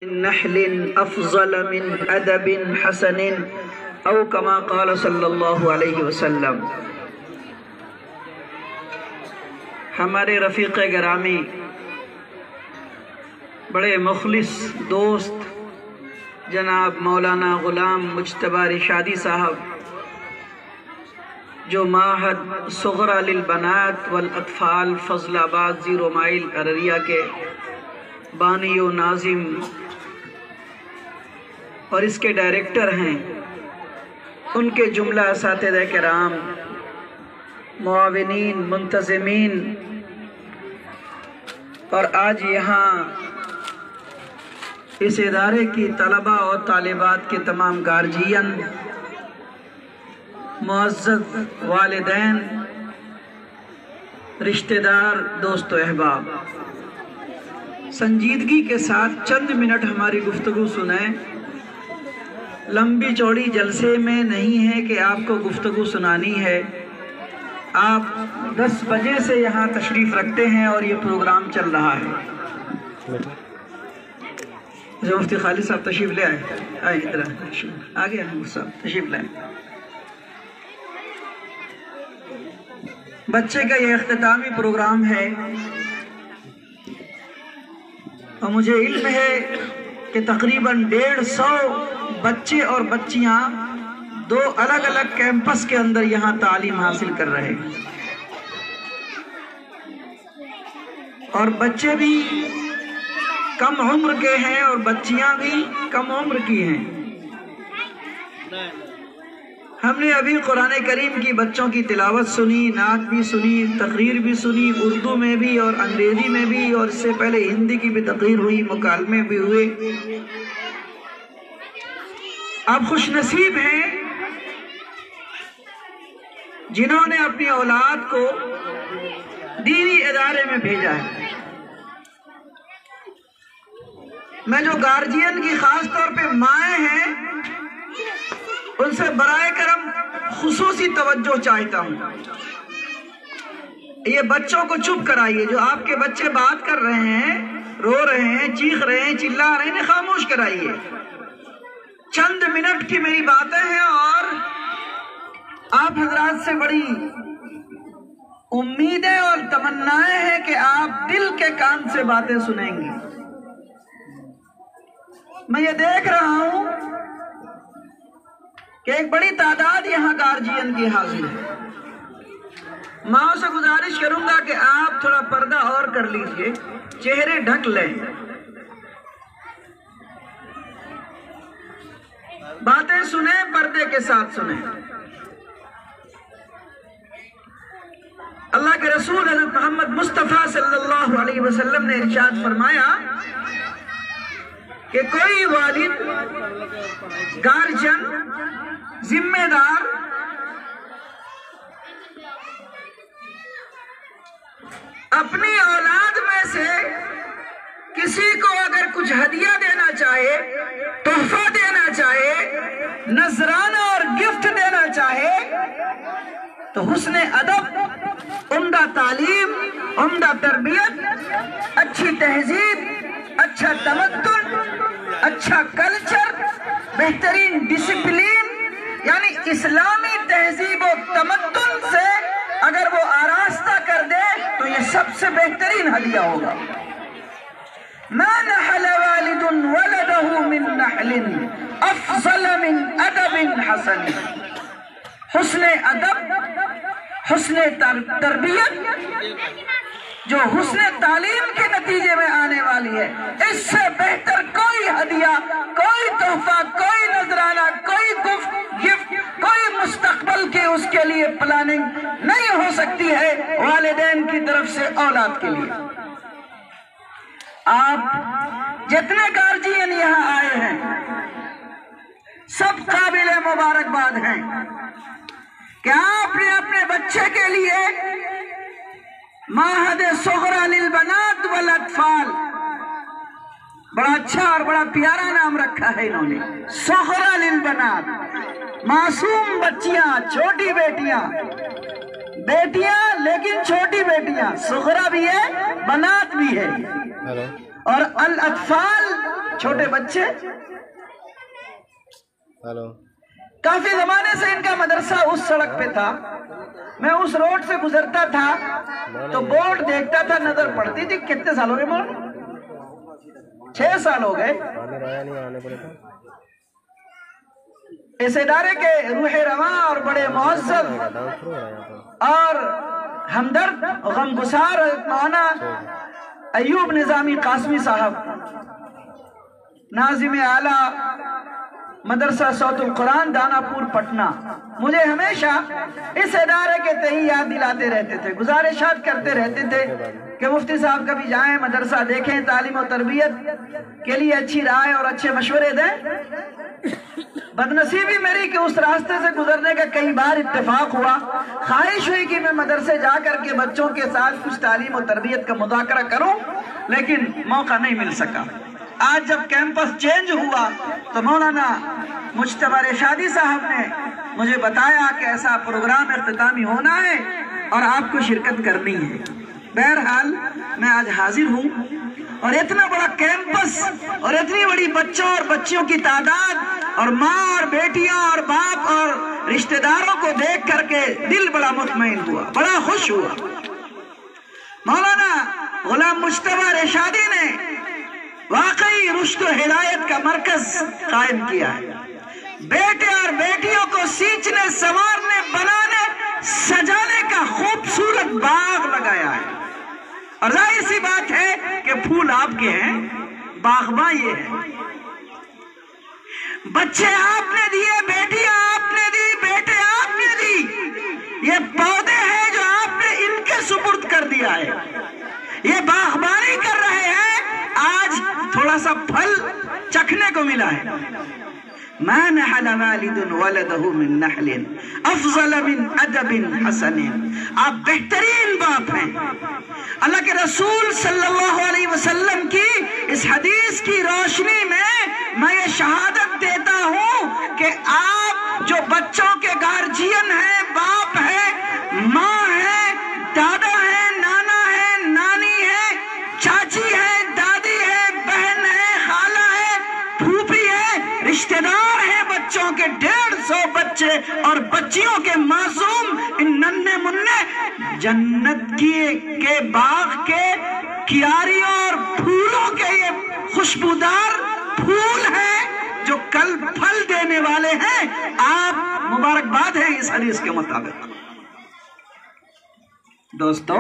نحل افضل من ادب حسن او کما قال صلی اللہ علیہ وسلم۔ ہمارے رفیق گرامی، بڑے مخلص دوست جناب مولانا غلام مجتبی رشادی صاحب، جو معہد صغرا للبنات والاطفال فضل آباد 0 مائل ارریہ کے بانی و ناظم اور اس کے ڈائریکٹر ہیں، ان کے جملہ اساتذہ کرام، معاونین، منتظمین، اور آج یہاں اس ادارے کی طلباء اور طالبات کے تمام گارجین، معزز والدین، رشتہ دار، دوست و احباب، سنجیدگی کے ساتھ چند منٹ ہماری گفتگو سنیں۔ لمبی چوڑی جلسے میں نہیں ہے کہ آپ کو گفتگو سنانی ہے۔ آپ 10 بجے سے یہاں تشریف رکھتے ہیں اور یہ پروگرام چل رہا ہے۔ جو مفتی خالد صاحب تشریف لے آئے ادھر آگے صاحب تشریف لائیں۔ بچے کا یہ اختتامی پروگرام ہے اور مجھے علم ہے کہ تقریباً 150 بچے اور بچیاں 2 الگ الگ کیمپس کے اندر یہاں تعلیم حاصل کر رہے ہیں، اور بچے بھی کم عمر کے ہیں اور بچیاں بھی کم عمر کی ہیں۔ ہم نے ابھی قرآن کریم کی بچوں کی تلاوت سنی، نعت بھی سنی، تقریر بھی سنی، اردو میں بھی اور انگریزی میں بھی، اور اس سے پہلے ہندی کی بھی تقریر ہوئی، مکالمے بھی ہوئے۔ آپ خوش نصیب ہیں جنہوں نے اپنی اولاد کو دینی ادارے میں بھیجا ہے۔ میں جو گارجین کی خاص طور پہ مائیں ہیں ان سے برائے کرم خصوصی توجہ چاہتا ہوں، یہ بچوں کو چپ کرائیے۔ جو آپ کے بچے بات کر رہے ہیں، رو رہے ہیں، چیخ رہے ہیں، چلا رہے ہیں، خاموش کرائیے۔ چند منٹ کی میری باتیں ہیں اور آپ حضرات سے بڑی امیدیں اور تمنائیں ہیں کہ آپ دل کے کان سے باتیں سنیں گے۔ میں یہ دیکھ رہا ہوں کہ ایک بڑی تعداد یہاں گارجین کی حاضر ہے۔ ماں سے گزارش کروں گا کہ آپ تھوڑا پردہ اور کر لیجئے، چہرے ڈھک لیں، باتیں سنیں، پردے کے ساتھ سنیں۔ اللہ کے رسول حضرت محمد مصطفیٰ صلی اللہ علیہ وسلم نے ارشاد فرمایا کہ کوئی والد، گارجین، ذمہ دار اپنی اولاد میں سے کسی کو اگر کچھ ہدیہ دینا چاہے، تحفہ دینا چاہے، نذرانہ اور گفٹ دینا چاہے، تو حسن ادب، عمدہ تعلیم، عمدہ تربیت، اچھی تہذیب، اچھا تمدن، اچھا کلچر، بہترین ڈسپلین، یعنی اسلامی تہذیب و تمدن سے اگر وہ آراستہ کر دے تو یہ سب سے بہترین ہدیہ ہوگا۔ ما نحل والد ولده من نحل افضل من ادب حسن۔ حسن ادب، حسن تربیت جو حسن تعلیم کے نتیجے میں آنے والی ہے، اس سے بہتر کوئی ہدیہ، کوئی تحفہ، کوئی نذرانہ، کوئی گفٹ، کوئی مستقبل کی اس کے لیے پلاننگ نہیں ہو سکتی ہے والدین کی طرف سے اولاد کے لیے۔ آپ جتنے گارجین یہاں آئے ہیں سب قابل مبارکباد ہیں کہ آپ نے اپنے بچے کے لیے معہد صغرا للبنات والاطفال، بڑا اچھا اور بڑا پیارا نام رکھا ہے انہوں نے، صغرا للبنات، معصوم بچیاں، چھوٹی بیٹیاں، لیکن چھوٹی بیٹیاں، صغرا بھی ہے، بنات بھی ہے، اور الاطفال چھوٹے بچے. کافی زمانے سے ان کا مدرسہ اس سڑک پہ تھا. میں اس روڈ سے گزرتا تھا تو بورڈ دیکھتا تھا, نظر پڑتی تھی. کتنے سال ہو گئے بورڈ؟ 6 سال ہو گئے. اس ادارے کے روح رواں اور بڑے معزز اور ہمدرد غمگسار مولانا ایوب نظامی قاسمی صاحب, ناظم اعلیٰ مدرسہ صوت القرآن دانا پور پٹنہ, مجھے ہمیشہ اس ادارے کے تئیں یاد دلاتے رہتے تھے, گزارشات کرتے رہتے تھے کہ مفتی صاحب کبھی جائیں, مدرسہ دیکھیں, تعلیم و تربیت کے لیے اچھی رائے اور اچھے مشورے دیں. بدنصیبی میری کہ اس راستے سے گزرنے کا کئی بار اتفاق ہوا. خواہش ہوئی کہ میں مدرسے جا کر کے بچوں کے ساتھ کچھ تعلیم و تربیت کا مذاکرہ کروں, لیکن موقع نہیں مل سکا. آج جب کیمپس چینج ہوا تو مولانا مجتبی رشادی صاحب نے مجھے بتایا کہ ایسا پروگرام اختتامی ہونا ہے اور آپ کو شرکت کرنی ہے. بہرحال میں آج حاضر ہوں, اور اتنا بڑا کیمپس اور اتنی بڑی بچوں اور بچیوں کی تعداد اور ماں اور بیٹیاں اور باپ اور رشتہ داروں کو دیکھ کر کے دل بڑا مطمئن ہوا, بڑا خوش ہوا. مولانا غلام مجتبی رشادی نے واقعی رشد و ہدایت کا مرکز قائم کیا ہے. بیٹے اور بیٹیوں کو سینچنے, سنوارنے, بنانے, سجانے کا خوبصورت باغ لگایا ہے. اور ظاہر سی بات ہے کہ پھول آپ کے ہیں, باغباں یہ ہے. بچے آپ نے دیے, بیٹیاں آپ نے دی, بیٹے آپ نے دی. یہ پودے ہیں جو آپ نے ان کے سپرد کر دیا ہے. یہ باغبانی کر رہے ہیں, آج تھوڑا سا پھل چکھنے کو ملا ہے. ما نحل والد ولده من نحل افضل من ادب حسن. آپ بہترین باپ ہیں. اللہ کے رسول صلی اللہ علیہ وسلم کی اس حدیث کی روشنی میں یہ شہادت دیتا ہوں کہ آپ جو بچوں کے گارجین ہیں, باپ ہیں, ماں ہیں, دادا ہیں, نانا ہے, نانی ہے, چاچی ہے, دادی ہے, بہن ہے, خالہ ہے, پھوپھی ہے, رشتہ دار ہیں بچوں کے 150 بچے اور بچیوں کے معصوم ان ننھے منھے جنت کے باغ کے کیاریوں اور پھولوں کے یہ خوشبودار پھول ہیں جو کل پھل دینے والے ہیں. آپ مبارکباد ہیں اس حدیث کے مطابق. دوستو,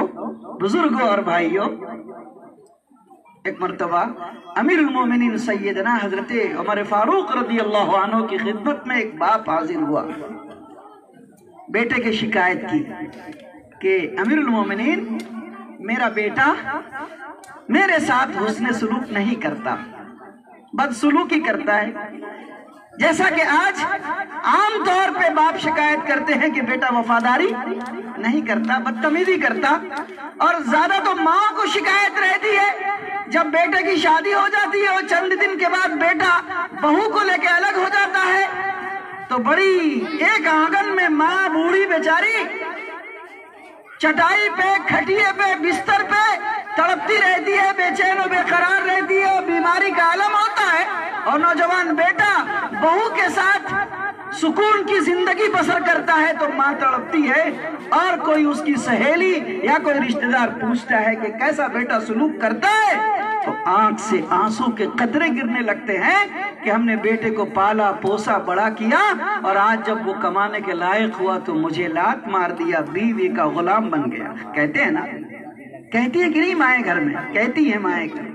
بزرگوں اور بھائیوں, ایک مرتبہ امیر المومنین سیدنا حضرت عمر فاروق رضی اللہ عنہ کی خدمت میں ایک باپ حاضر ہوا. بیٹے کی شکایت کی کہ امیر المومنین, میرا بیٹا میرے ساتھ حسن سلوک نہیں کرتا, بدسلوکی کرتا ہے. جیسا کہ آج عام طور پہ باپ شکایت کرتے ہیں کہ بیٹا وفاداری نہیں کرتا, بدتمیزی کرتا, اور زیادہ تو ماں کو شکایت رہتی ہے. جب بیٹے کی شادی ہو جاتی ہے اور چند دن کے بعد بیٹا بہو کو لے کے الگ ہو جاتا ہے تو بڑی ایک آنگن میں ماں بوڑھی بیچاری چٹائی پہ, کھٹیے پہ, بستر پہ تڑپتی رہتی ہے, بے چین و بے قرار رہتی ہے, بیماری کا عالم ہوتا ہے, اور نوجوان بیٹا بہو کے ساتھ سکون کی زندگی بسر کرتا ہے تو ماں تڑپتی ہے. اور کوئی اس کی سہیلی یا کوئی رشتہ دار پوچھتا ہے کہ کیسا بیٹا سلوک کرتا ہے تو آنکھ سے آنسو کے قطرے گرنے لگتے ہیں کہ ہم نے بیٹے کو پالا پوسا بڑا کیا, اور آج جب وہ کمانے کے لائق ہوا تو مجھے لات مار دیا, بیوی کا غلام بن گیا. کہتے ہیں نا, کہتی ہے کہ نہیں مائیں گھر میں, کہتی ہے مائیں گھر.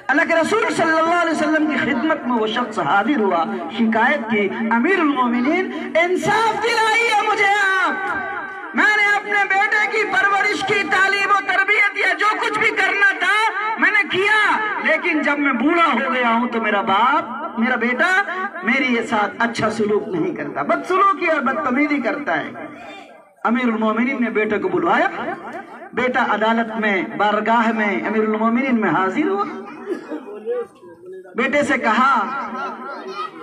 اللہ کے رسول صلی اللہ علیہ وسلم کی خدمت میں وہ شخص حاضر ہوا, شکایت کی, امیر المومنین انصاف دلائیے مجھے آپ, میں نے اپنے بیٹے کی پرورش کی, تعلیم و تربیت یا جو کچھ بھی کرنا تھا میں نے کیا, لیکن جب میں بوڑھا ہو گیا ہوں تو میرا بیٹا میری ساتھ اچھا سلوک نہیں کرتا, بدسلوکی اور بدتمیزی کرتا ہے. امیر المومنین نے بیٹے کو بلوایا. بیٹا عدالت میں, بارگاہ میں امیر المومنین میں حاضر ہوا. بیٹے سے کہا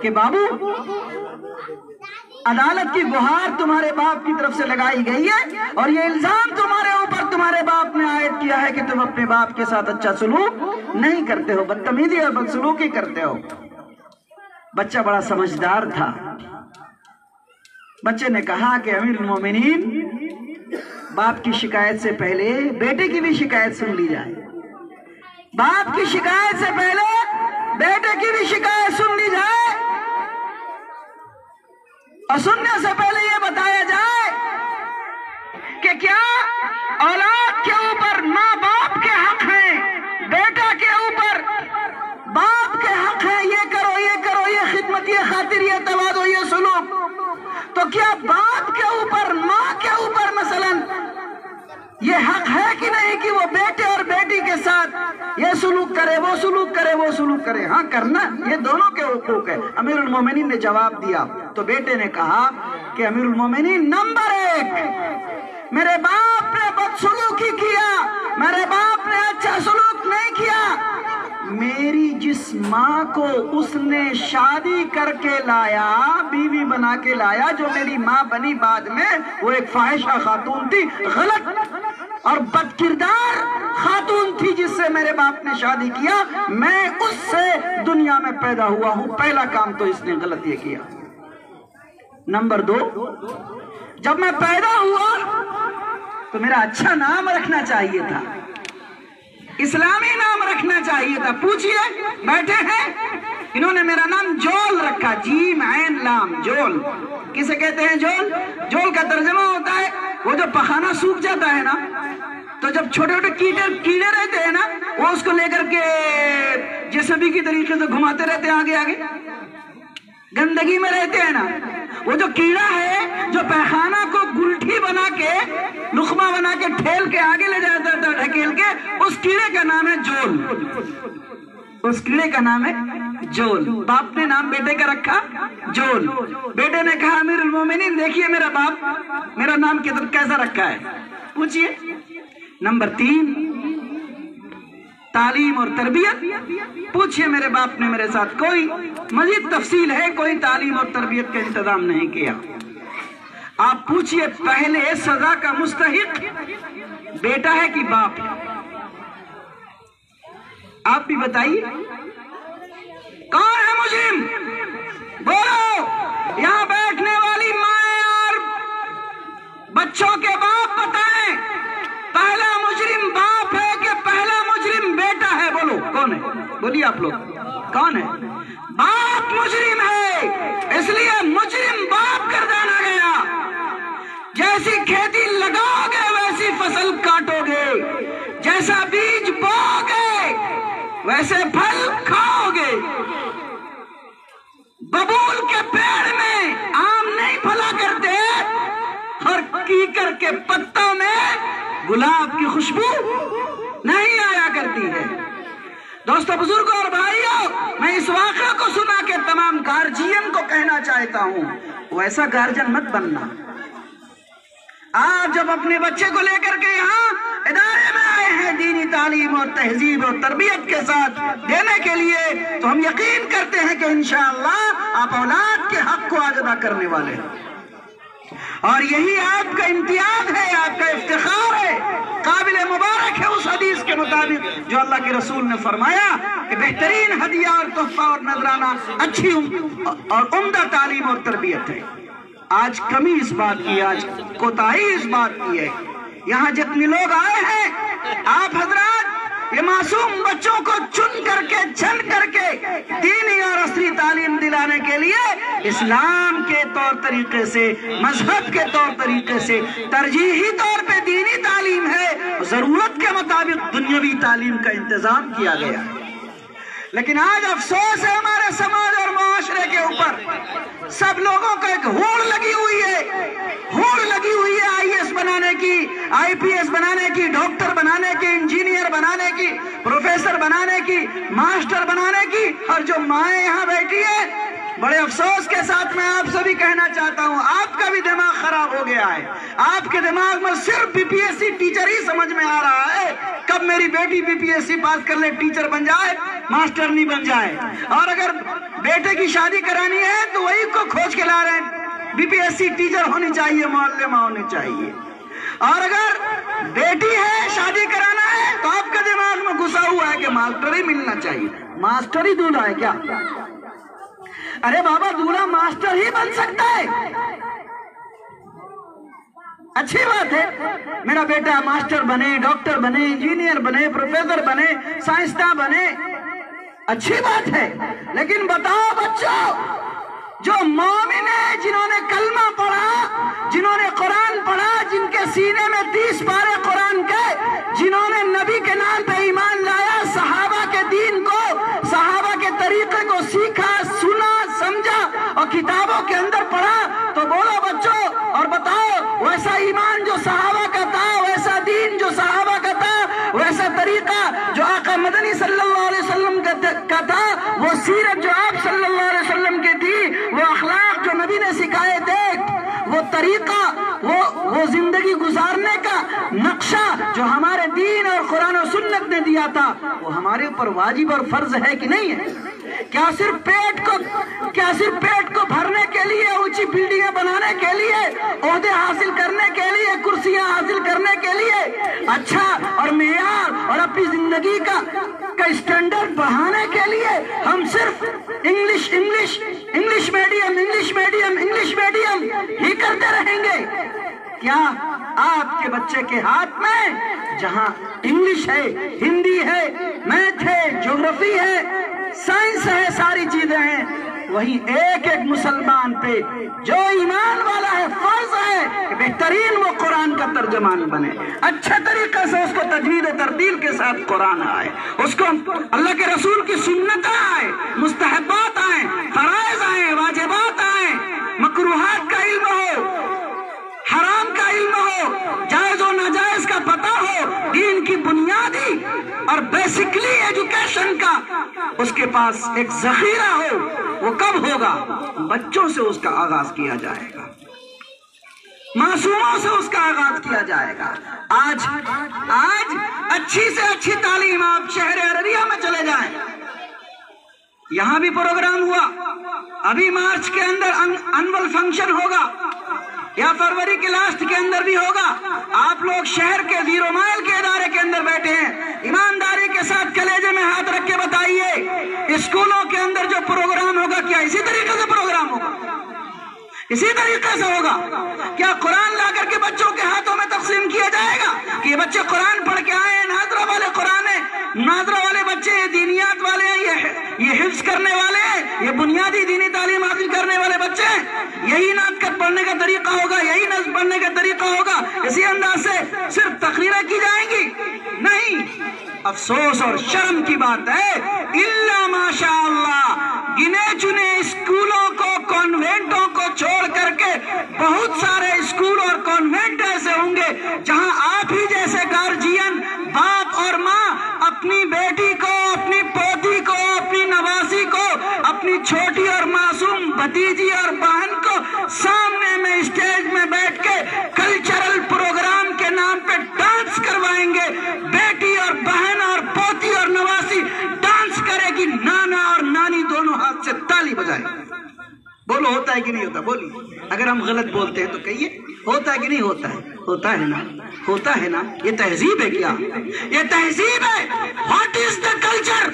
کہ بابو عدالت کی گہار تمہارے باپ کی طرف سے لگائی گئی ہے اور یہ الزام تمہارے اوپر تمہارے باپ نے عائد کیا ہے کہ تم اپنے باپ کے ساتھ اچھا سلوک نہیں کرتے ہو، بدتمیزی اور بدسلوکی کرتے ہو۔ بچہ بڑا سمجھدار تھا۔ بچے نے کہا کہ امیر المومنین، باپ کی شکایت سے پہلے بیٹے کی بھی شکایت سن لی جائے، باپ کی شکایت سے پہلے بیٹے کی بھی شکایت سن لی جائے، اور سننے سے پہلے یہ بتایا جائے کہ کیا اولاد کے اوپر ماں باپ کے حق ہیں، بیٹا کے اوپر باپ کے حق ہیں، یہ کرو یہ کرو، یہ خدمت، یہ خاطر، یہ تواضع، یہ سلوک، تو کیا باپ کے اوپر ماں کے اوپر مثلا یہ حق ہے کہ نہیں کہ وہ بیٹے اور بیٹی کے ساتھ یہ سلوک کرے، وہ سلوک کرے، وہ سلوک کرے؟ ہاں، کرنا یہ دونوں کے حقوق ہے۔ امیر المومنین نے جواب دیا تو بیٹے نے کہا کہ امیر المومنین، نمبر 1، میرے باپ نے بدسلوکی کیا، میرے باپ نے اچھا سلوک نہیں کیا۔ میری جس ماں کو اس نے شادی کر کے لایا، بیوی بنا کے لایا، جو میری ماں بنی بعد میں، وہ ایک فاحشہ خاتون تھی، غلط اور بد کردار خاتون تھی جس سے میرے باپ نے شادی کیا، میں اس سے دنیا میں پیدا ہوا ہوں، پہلا کام تو اس نے غلط یہ کیا۔ نمبر 2، جب میں پیدا ہوا تو میرا اچھا نام رکھنا چاہیے تھا، اسلامی نام رکھنا چاہیے تھا۔ پوچھئے، بیٹھے ہیں، انہوں نے میرا نام جول رکھا، جیم عین لام، جول۔ کسے کہتے ہیں جول؟ جول کا ترجمہ ہوتا ہے وہ جو پخانہ سوکھ جاتا ہے نا، تو جب چھوٹے چھوٹے کیڑے رہتے ہیں نا، وہ اس کو لے کر کے جیسبی کی طریقے سے گھماتے رہتے ہیں آگے آگے، گندگی میں رہتے ہیں نا، وہ جو کیڑا ہے جو پیخانہ کو گلٹھی بنا کے، لقمہ بنا کے ٹھیل کے آگے لے جاتا تھا ڈھکیل کے، اس کیڑے کا نام ہے جول، اس کیڑے کا نام ہے جول۔ باپ نے نام بیٹے کا رکھا جول۔ بیٹے نے کہا امیر المومنین دیکھیے میرا باپ میرا نام کیسا رکھا ہے، پوچھئے۔ نمبر 3، تعلیم اور تربیت۔ پوچھئے میرے باپ نے میرے ساتھ کوئی مزید تفصیل ہے، کوئی تعلیم اور تربیت کا انتظام نہیں کیا۔ آپ پوچھئے پہلے سزا کا مستحق بیٹا ہے کہ باپ ہے؟ آپ بھی بتائیے کون ہے مجرم؟ بولو، یہاں بیٹھنے والی مائیں اور بچوں کے باپ بتائیں، پہلا مجرم باپ ہے کہ پہلا مجرم بیٹا ہے؟ بولو کون ہے، بولیے آپ لوگ کون ہے؟ باپ مجرم ہے، اس لیے مجرم باپ گردانا گیا۔ جیسی کھیتی لگاؤ گے ویسی فصل کاٹو گے، جیسا بیج بو گے ویسے پھل کھاؤ گے۔ ببول کے پیڑ میں آم نہیں پھلا کرتے اور کیکر کے پتوں میں گلاب کی خوشبو نہیں آیا کرتی ہے۔ دوستو، بزرگوں اور بھائیوں، میں اس واقعہ کو سنا کے تمام گارجین کو کہنا چاہتا ہوں، ویسا گارجن مت بننا۔ آپ جب اپنے بچے کو لے کر کے یہاں ادارے میں آئے ہیں دینی تعلیم اور تہذیب اور تربیت کے ساتھ دینے کے لیے، تو ہم یقین کرتے ہیں کہ انشاءاللہ آپ اولاد کے حق کو آج ادا کرنے والے ہیں، اور یہی آپ کا امتیاز ہے، آپ کا افتخار ہے، قابل مبارک ہے اس حدیث کے مطابق جو اللہ کے رسول نے فرمایا کہ بہترین ہدیہ اور تحفہ اور نذرانہ اچھی اور عمدہ تعلیم اور تربیت ہے۔ آج کمی اس بات کی، آج کوتاہی اس بات کی ہے۔ یہاں جتنے لوگ آئے ہیں، آپ حضرات یہ معصوم بچوں کو چن کر کے چھن کر کے دینی اور عصری تعلیم دلانے کے لیے اسلام کے طور طریقے سے، مذہب کے طور طریقے سے ترجیحی طور پہ دینی تعلیم ہے، ضرورت کے مطابق دنیاوی تعلیم کا انتظام کیا گیا ہے۔ لیکن آج افسوس ہے ہمارے سماج اور معاشرے کے اوپر، سب لوگوں کو ایک ہوڑ لگی ہوئی ہے، ہوڑ لگی ہوئی ہے آئی ایس بنانے کی، آئی پی ایس بنانے کی، ڈاکٹر بنانے کی، انجینئر بنانے کی، پروفیسر بنانے کی، ماسٹر بنانے کی، اور جو مائیں یہاں بیٹھی ہے، بڑے افسوس کے ساتھ میں آپ سے بھی کہنا چاہتا ہوں، آپ کا بھی دماغ خراب ہو گیا ہے۔ آپ کے دماغ میں صرف B P S C teacher ہی سمجھ میں آ رہا ہے، کب میری بیٹی بی پی ایس سی پاس کر لے، ٹیچر بن جائے، ماسٹر نہیں بن جائے، اور اگر بیٹے کی شادی کرانی ہے تو وہی کو کھوج کے لا رہے ہیں، BPSC ٹیچر ہونی چاہیے، معلمہ ہونی چاہیے. اور اگر بیٹی ہے شادی کرانا ہے تو آپ کے دماغ میں گھسا ہوا ہے کہ ماسٹر ہی ملنا چاہیے. ماسٹر ہی دولہا ہے کیا؟ ارے بابا دولہا ماسٹر ہی بن سکتا ہے. اچھی بات ہے میرا بیٹا ماسٹر بنے، ڈاکٹر بنے، انجینئر بنے، پروفیسر بنے، سائنسداں بنے، اچھی بات ہے. لیکن بتاؤ بچوں، جو مومن ہیں، جنہوں نے کلمہ پڑھا، جنہوں نے قرآن پڑھا، جن کے سینے میں 30 پارے قرآن کے، جنہوں نے نبی کے نام پہ ایمان لایا، صحابہ کے دین کو، صحابہ کے طریقے کو سیکھا، سنا، سمجھا اور کتابوں کے اندر پڑھا، تو بولو بچوں اور بتاؤ، ویسا ایمان جو صحابہ کا تھا، ویسا دین جو صحابہ کا تھا، ویسا طریقہ جو آقا مدنی صلی اللہ علیہ وسلم کا تھا، وہ سیرت جو آپ صلی اللہ علیہ وسلم کی تھی، وہ اخلاق جو نبی نے سکھائے تھے، وہ طریقہ، وہ زندگی گزارنے کا نقشہ جو ہمارے دین اور قرآن و سنت نے دیا تھا، وہ ہمارے اوپر واجب اور فرض ہے کہ نہیں ہے؟ کیا صرف پیٹ کو بھرنے کے لیے، اونچی بلڈنگیں بنانے کے لیے، عہدے حاصل کرنے کے لیے، کرسیاں حاصل کرنے کے لیے، اچھا اور معیار اور اپنی زندگی کا اسٹینڈرڈ بڑھانے کے لیے ہم صرف انگلش میڈیم ہی کرتے رہیں گے؟ کیا آپ کے بچے کے ہاتھ میں جہاں انگلش ہے، ہندی ہے، میتھ ہے، جغرافی ہے، سائنس ہے، ساری چیزیں ہیں، وہی ایک مسلمان پہ جو ایمان والا ہے فرض ہے کہ بہترین وہ قرآن کا ترجمان بنے، اچھے طریقے سے اس کو تجوید و ترتیل کے ساتھ قرآن آئے، اس کو اللہ کے رسول کی سنتیں آئے، مستحبات آئیں، فرائض آئیں، واجبات آئیں، مکروہات کا علم ہو، حرام کا علم ہو، جائز و ناجائز کا پتہ ہو، دین کی بنیادی اور بیسکلی ایجوکیشن کا اس کے پاس ایک ذخیرہ ہو. وہ کب ہوگا؟ بچوں سے اس کا آغاز کیا جائے گا، معصوموں سے اس کا آغاز کیا جائے گا. آج اچھی سے اچھی تعلیم آپ شہر عرریہ میں چلے جائیں، یہاں بھی پروگرام ہوا، ابھی مارچ کے اندر انول فنکشن ہوگا یا فروری کے لاسٹ کے اندر بھی ہوگا. آپ لوگ شہر کے 0 مائل کے ادارے کے اندر بیٹھے ہیں، ایمانداری کے ساتھ کلیجے میں ہاتھ رکھ کے بتائیے، اسکولوں کے اندر جو پروگرام ہوگا کیا اسی طریقے سے پروگرام ہوگا؟ اسی طریقے سے ہوگا؟ کیا قرآن لا کر کے بچوں کے ہاتھوں میں تقسیم کیا جائے گا کہ یہ بچے قرآن پڑھ کے آئے ہیں، ناظرہ والے قرآن ہیں، ناظرہ والے بچے یہ دینیات والے ہیں، یہ حفظ کرنے والے ہیں، یہ بنیادی دینی تعلیم حاصل کرنے والے بچے ہیں، یہی نعت پڑھنے کا طریقہ ہوگا، یہی نظم پڑھنے کا طریقہ ہوگا، اسی انداز سے صرف تقریریں کی جائیں گی؟ نہیں. افسوس اور شرم کی بات ہے، الا ماشاء اللہ گنے چنے اسکولوں کو، کانوینٹوں کو چھوڑ کر کے بہت سارے اسکول اور کانوینٹ ایسے ہوں گے جہاں آپ ہی جیسے گارجین، باپ اور ماں اپنی بیٹی کو، اپنی پوتی کو، اپنی نواسی کو، اپنی چھوٹی اور معصوم بھتیجی اور بہن کو سامنے میں اسٹیج میں بیٹھ کے کلچرل پروگرام کے نام پہ ڈانس کروائیں گے. بیٹی اور بہن اور پوتی اور نواسی ڈانس کرے گی، نانا اور نانی دونوں ہاتھ سے تالی بجائیں. بولو ہوتا ہے کہ نہیں ہوتا؟ بولیے. اگر ہم غلط بولتے ہیں تو کہیے ہوتا ہے کہ نہیں ہوتا ہے؟ ہوتا ہے نا، ہوتا ہے نا. یہ تہذیب ہے کیا؟ یہ تہذیب ہے. What is the culture?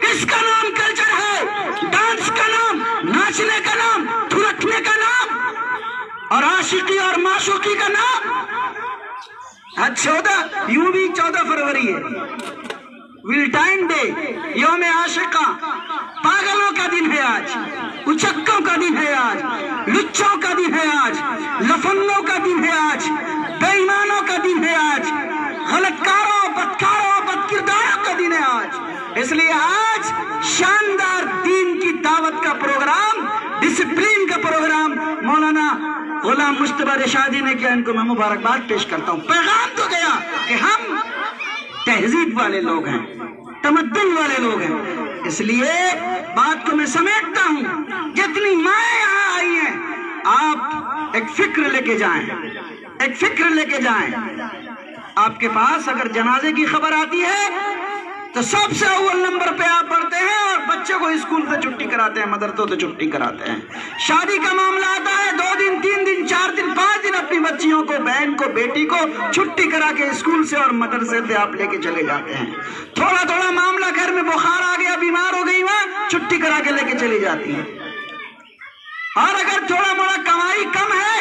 کس کا نام کلچر ہے؟ ڈانس کا نام، ناچنے کا نام، تھرکنے کا نام اور عاشقی اور معشوقی کا نام. آج 14 فروری ہے، ویلٹائن ڈے، یوم عاشقہ، پاگلوں کا دن ہے آج، اچکوں کا دن ہے آج، لچوں کا دن ہے آج، لفنگوں کا دن ہے آج، بے ایمانوں کا دن ہے آج، غلط کاروں، بدکاروں، بدکرداروں کا دن ہے آج. اس لیے آج شاندار دین کی دعوت کا پروگرام، ڈسپلین کا پروگرام مولانا غلام مجتبی رشادی نے کیا. ان کو میں مبارکباد پیش کرتا ہوں. پیغام تو گیا کہ ہم تہذیب والے لوگ ہیں، تمدن والے لوگ ہیں. اس لیے بات کو میں سمیٹتا ہوں، جتنی مائیں یہاں آئی ہیں آپ ایک فکر لے کے جائیں، ایک فکر لے کے جائیں. آپ کے پاس اگر جنازے کی خبر آتی ہے تو سب سے اول نمبر پہ آپ بڑھتے ہیں اور بچے کو اسکول سے چھٹی کراتے ہیں، مدرسوں سے چھٹی کراتے ہیں۔ شادی کا معاملہ آتا ہے 2 دن 3 دن 4 دن 5 دن اپنی بچیوں کو، بہن کو، بیٹی کو چھٹی کرا کے اسکول سے اور مدرسے سے آپ لے کے چلے جاتے ہیں۔ تھوڑا تھوڑا معاملہ گھر میں بخار آ گیا، بیمار ہو گئی، وہاں چھٹی کرا کے لے کے چلی جاتی ہیں۔ اور اگر تھوڑا موڑا کمائی کم ہے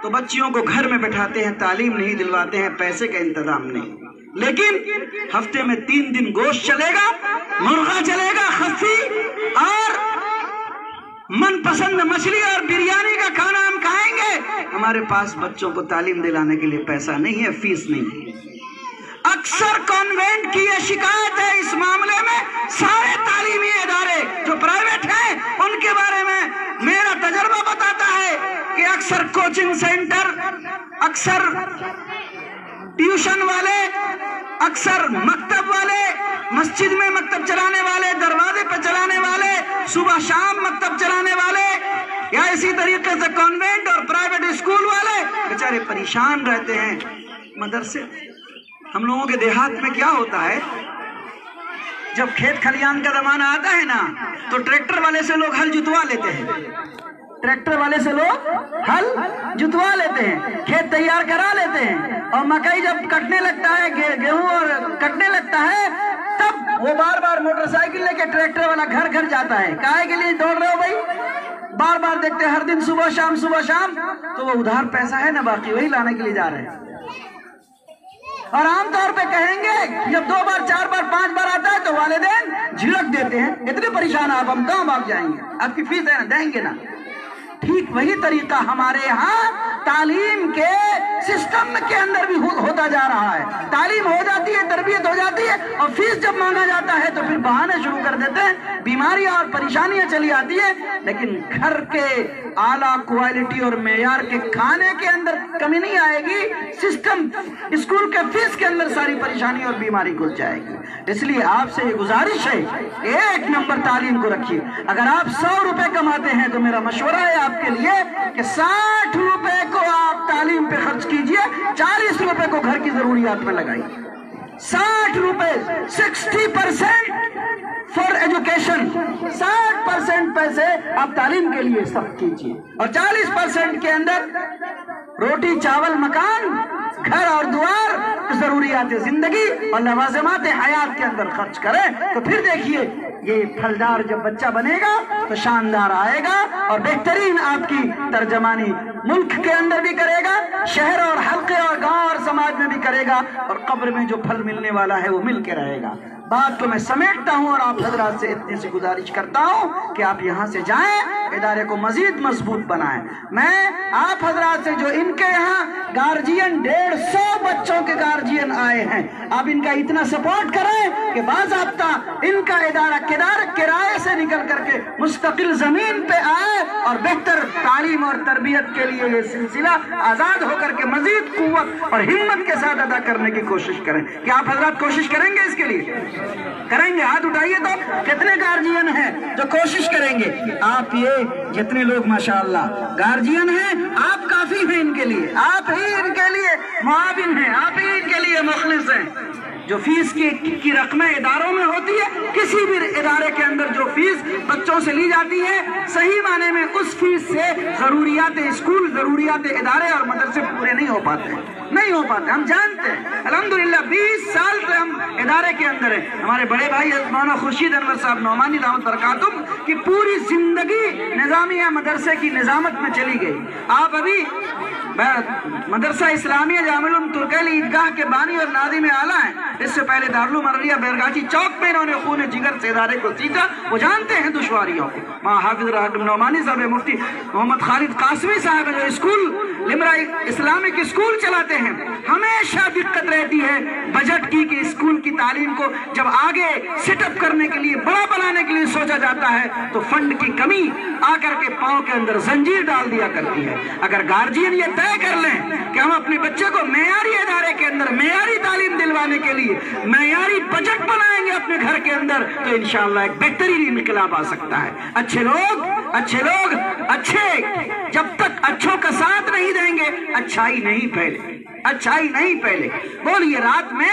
تو بچیوں کو گھر میں بٹھاتے ہیں، تعلیم نہیں دلواتے ہیں، پیسے کا انتظام نہیں۔ لیکن ہفتے میں 3 دن گوشت چلے گا، مرغا چلے گا، خسی اور من پسند مچھلی اور بریانی کا کھانا ہم کھائیں گے۔ ہمارے پاس بچوں کو تعلیم دلانے کے لیے پیسہ نہیں ہے، فیس نہیں ہے۔ اکثر کانوینٹ کی یہ شکایت ہے اس معاملے میں۔ سارے تعلیمی ادارے جو پرائیویٹ ہیں ان کے بارے میں میرا تجربہ بتاتا ہے کہ اکثر کوچنگ سینٹر، اکثر ٹیوشن والے، اکثر مکتب والے، مسجد میں مکتب چلانے والے، دروازے پہ چلانے والے، صبح شام مکتب چلانے والے، یا اسی طریقے سے کانوینٹ اور پرائیویٹ اسکول والے بیچارے پریشان رہتے ہیں۔ مدرسے ہم لوگوں کے دیہات میں کیا ہوتا ہے، جب کھیت کھلیان کا زمانہ آتا ہے نا تو ٹریکٹر والے سے لوگ ہل جتوا لیتے ہیں، ٹریکٹر والے سے لوگ ہل جتوا لیتے ہیں، کھیت تیار کرا لیتے ہیں، اور مکئی جب کٹنے لگتا ہے، گیہوں اور کٹنے لگتا ہے، تب وہ بار بار موٹر سائیکل لے کے ٹریکٹر والا گھر گھر جاتا ہے۔ کائے کے لیے دوڑ رہے ہو بھائی؟ بار بار دیکھتے ہیں ہر دن صبح شام صبح شام، تو وہ ادھار پیسہ ہے نا باقی، وہی لانے کے لیے جا رہے ہیں۔ اور عام طور پہ کہیں گے جب 2 بار 4 بار 5 بار آتا ہے تو والدین جھڑک دیتے ہیں، اتنے پریشان آپ، ہم کہاں بھاگ جائیں گے، آپ کی فیس ہے نا، دیں گے نا۔ ٹھیک وہی طریقہ ہمارے ہاں تعلیم کے سسٹم کے اندر بھی ہوتا جا رہا ہے۔ تعلیم ہو جاتی ہے، تربیت ہو جاتی ہے، اور فیس جب مانگا جاتا ہے تو پھر بہانے شروع کر دیتے ہیں، بیماریاں اور پریشانیاں چلی آتی ہیں۔ لیکن گھر کے اعلیٰ کوالٹی اور معیار کے کھانے کے اندر کمی نہیں آئے گی، سسٹم اسکول کے فیس کے اندر ساری پریشانی اور بیماری گھس جائے گی۔ اس لیے آپ سے یہ گزارش ہے، 1 نمبر تعلیم کو رکھیے۔ اگر آپ 100 روپے کماتے ہیں تو میرا مشورہ ہے آپ کے لیے کہ 60 روپے کو آپ تعلیم پہ خرچ کیجئے، 40 روپے کو گھر کی ضروریات میں لگائیے۔ 60 روپے 60% فار ایجوکیشن، 60% پیسے آپ تعلیم کے لیے صرف کیجئے، اور 40% کے اندر روٹی چاول مکان گھر اور دوار ضروریات زندگی اور لوازمات حیات کے اندر خرچ کریں۔ تو پھر دیکھیے یہ پھلدار جب بچہ بنے گا تو شاندار آئے گا، اور بہترین آپ کی ترجمانی ملک کے اندر بھی کرے گا، شہر اور حلقے اور گاؤں اور سماج میں بھی کرے گا، اور قبر میں جو پھل ملنے والا ہے وہ مل کے رہے گا۔ بات کو میں سمیٹتا ہوں اور آپ حضرات سے اتنے سے گزارش کرتا ہوں کہ آپ یہاں سے جائیں، ادارے کو مزید مضبوط بنائیں۔ میں آپ حضرات سے جو ان کے یہاں گارجین 150 بچوں کے گارجین آئے ہیں، آپ ان کا اتنا سپورٹ کریں کہ باضابطہ ان کا ادارہ کرائے سے نکل کر کے مستقل زمین پہ آئے، اور بہتر تعلیم اور تربیت کے لیے یہ سلسلہ آزاد ہو کر کے مزید قوت اور ہمت کے ساتھ ادا کرنے کی کوشش کریں۔ کیا آپ حضرات کوشش کریں گے اس کے لیے؟ کریں گے؟ ہاتھ اٹھائیے تو کتنے گارجین ہیں جو کوشش کریں گے؟ آپ یہ جتنے لوگ ماشاءاللہ گارجین ہیں، آپ کافی ہیں ان کے لیے، آپ ہی ان کے لیے معاون ہیں، آپ ہی ان کے لیے مخلص ہیں۔ جو فیس کی رقمیں اداروں میں ہوتی ہے، کسی بھی ادارے کے اندر جو فیس بچوں سے لی جاتی ہے، صحیح معنی میں اس فیس سے ضروریات اسکول، ضروریات ادارے اور مدرسے پورے نہیں ہو پاتے، نہیں ہو پاتے، ہم جانتے ہیں۔ الحمدللہ 20 سال سے ہم ادارے کے اندر ہیں۔ ہمارے بڑے بھائی مولانا خورشید انور صاحب نعمانی دعوت برکاتہم کی پوری زندگی نظامیہ مدرسے کی نظامت میں چلی گئی۔ آپ ابھی مدرسہ اسلامیہ جامع العلوم ترکیلی عیدگاہ کے بانی اور ناظم اعلیٰ ہیں، اس سے پہلے دارالعلوم عربیہ بیرگاچی چوک میں انہوں نے خون جگر سے ادارے کو سیکھا، وہ جانتے ہیں دشواریوں کو۔ ماں حافظ راغب نعمانی صاحب، مفتی محمد خالد قاسمی صاحب جو اسکول لمرا اسلامک اسکول چلاتے ہیں، ہمیشہ دقت رہتی ہے بجٹ کی کہ اسکول کی تعلیم کو جب آگے سیٹ اپ کرنے کے لیے، بڑا بنانے کے لیے سوچا جاتا ہے تو فنڈ کی کمی آ کر کے پاؤں کے اندر زنجیر ڈال دیا کرتی ہے۔ اگر گارجین یہ طے کر لیں کہ ہم اپنے بچے کو معیاری ادارے کے اندر معیاری تعلیم دلوانے کے لیے معیاری بجٹ بنائیں گے اپنے گھر کے اندر، تو انشاءاللہ ایک بہترین انقلاب آ سکتا ہے۔ اچھے لوگ اچھے جب تک اچھوں کا ساتھ نہیں دیں گے، اچھائی نہیں پھیلے، اچھائی نہیں پھیلے۔ بولیے رات میں